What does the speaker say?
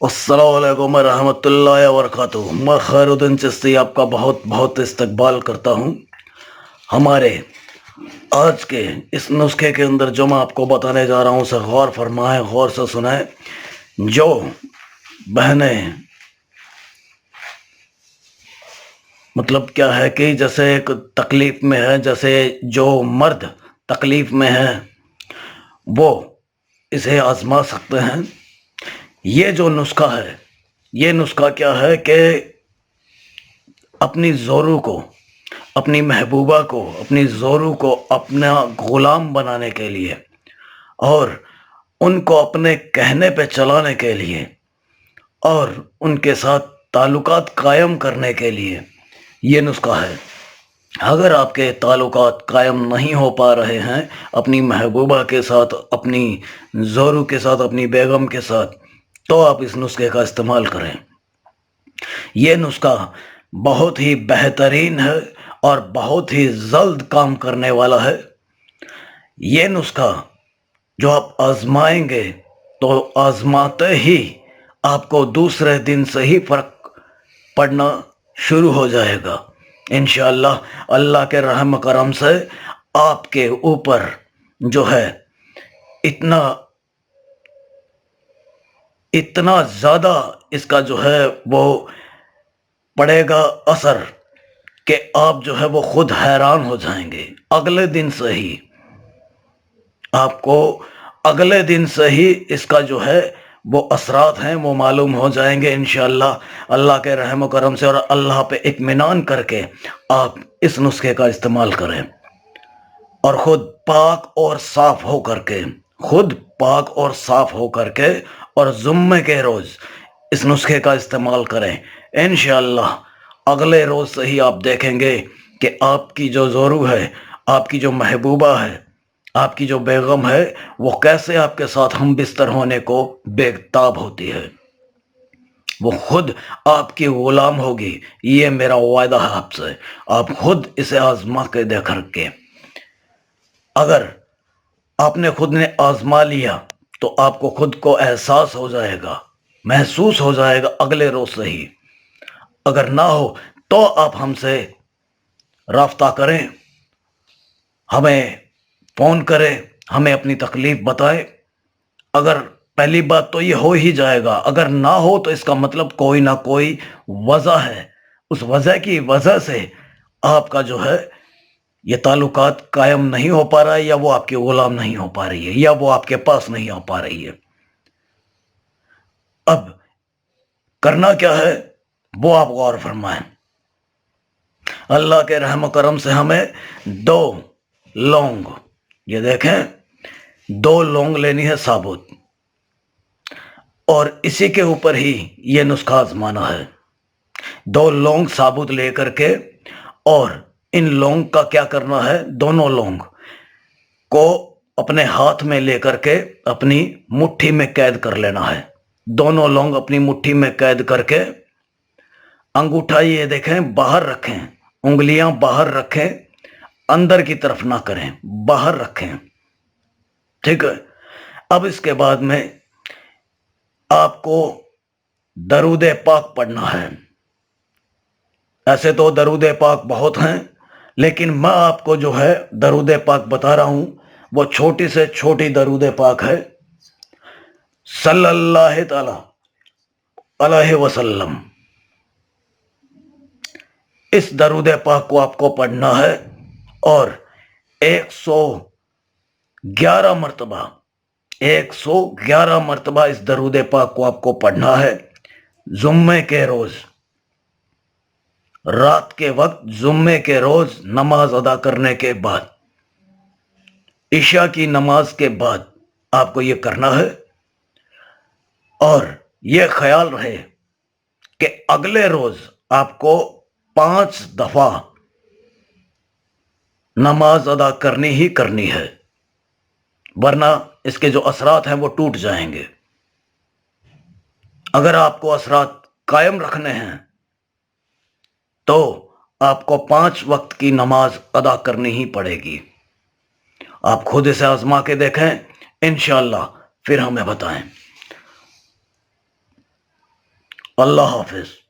अस्सलाम वालेकुम रहमतुल्लाहि व बरकातुहू। मैं खैरुद्दीन चिश्ती आपका बहुत बहुत इस्तकबाल करता हूँ। हमारे आज के इस नुस्खे के अंदर जो मैं आपको बताने जा रहा हूँ उसे गौर फरमाएं, गौर से सुनाएं। जो बहनें मतलब क्या है कि जैसे एक तकलीफ में है, जैसे जो मर्द तकलीफ में है वो इसे आजमा सकते हैं। ये जो नुस्खा है, ये नुस्खा क्या है कि अपनी जोरू को, अपनी महबूबा को, अपनी जोरू को अपना गुलाम बनाने के लिए और उनको अपने कहने पे चलाने के लिए और उनके साथ ताल्लुकात कायम करने के लिए ये नुस्खा है। अगर आपके ताल्लुकात कायम नहीं हो पा रहे हैं अपनी महबूबा के साथ, अपनी जोरू के साथ, अपनी बेगम के साथ, तो आप इस नुस्खे का इस्तेमाल करें। ये नुस्खा बहुत ही बेहतरीन है और बहुत ही जल्द काम करने वाला है। ये नुस्खा जो आप आजमाएंगे तो आजमाते ही आपको दूसरे दिन से ही फर्क पड़ना शुरू हो जाएगा इंशाअल्लाह। अल्लाह के रहम करम से आपके ऊपर जो है इतना इतना ज़्यादा इसका जो है वो पड़ेगा असर कि आप जो है वो खुद हैरान हो जाएंगे। अगले दिन से ही आपको, अगले दिन से ही इसका जो है वो असरात हैं वो मालूम हो जाएंगे इंशाअल्लाह। अल्लाह के रहम करम से और अल्लाह पे इत्मीनान करके आप इस नुस्खे का इस्तेमाल करें और ख़ुद पाक और साफ हो करके, खुद पाक और साफ हो करके और जुम्मे के रोज़ इस नुस्खे का इस्तेमाल करें इंशाअल्लाह। अगले रोज़ से ही आप देखेंगे कि आपकी जो जोरू है, आपकी जो महबूबा है, आपकी जो बेगम है, वो कैसे आपके साथ हम बिस्तर होने को बेताब होती है। वो खुद आपकी गुलाम होगी, ये मेरा वायदा है आपसे। आप खुद इसे आजमा के देख के, अगर आपने खुद ने आजमा लिया तो आपको खुद को एहसास हो जाएगा, महसूस हो जाएगा अगले रोज से ही। अगर ना हो तो आप हमसे राब्ता करें, हमें फ़ोन करें, हमें अपनी तकलीफ़ बताएं। अगर पहली बात तो ये हो ही जाएगा, अगर ना हो तो इसका मतलब कोई ना कोई वजह है। उस वजह की वजह से आपका जो है ये ताल्लुकात कायम नहीं हो पा रहा है, या वो आपकी गुलाम नहीं हो पा रही है, या वो आपके पास नहीं आ पा रही है। अब करना क्या है वो आप गौर फरमाएं। अल्लाह के रहम करम से हमें 2 लौंग, ये देखें 2 लौंग लेनी है साबुत, और इसी के ऊपर ही ये नुस्खा आजमाना है। 2 लौंग साबुत लेकर के, और इन लौंग का क्या करना है, दोनों लौंग को अपने हाथ में लेकर के अपनी मुट्ठी में कैद कर लेना है। दोनों लौंग अपनी मुट्ठी में कैद करके अंगूठा ये देखें बाहर रखें, उंगलियां बाहर रखें, अंदर की तरफ ना करें, बाहर रखें, ठीक है। अब इसके बाद में आपको दरूद पाक पढ़ना है। ऐसे तो दरूद पाक बहुत हैं, लेकिन मैं आपको जो है दरूद पाक बता रहा हूं वो छोटी से छोटी दरूद पाक है। सल्लल्लाहु तआला अलैहि वसल्लम, इस दरूद पाक को आपको पढ़ना है और 111 मरतबा, 111 मरतबा इस दरूद पाक को आपको पढ़ना है जुम्मे के रोज, रात के वक्त, जुम्मे के रोज नमाज अदा करने के बाद, इशा की नमाज के बाद आपको ये करना है। और ये ख्याल रहे कि अगले रोज आपको 5 दफा नमाज अदा करनी ही करनी है, वरना इसके जो असरात हैं वो टूट जाएंगे। अगर आपको असरात कायम रखने हैं तो आपको 5 वक्त की नमाज अदा करनी ही पड़ेगी। आप खुद इसे आजमा के देखें इंशाअल्लाह, फिर हमें बताएं। اللہ حافظ.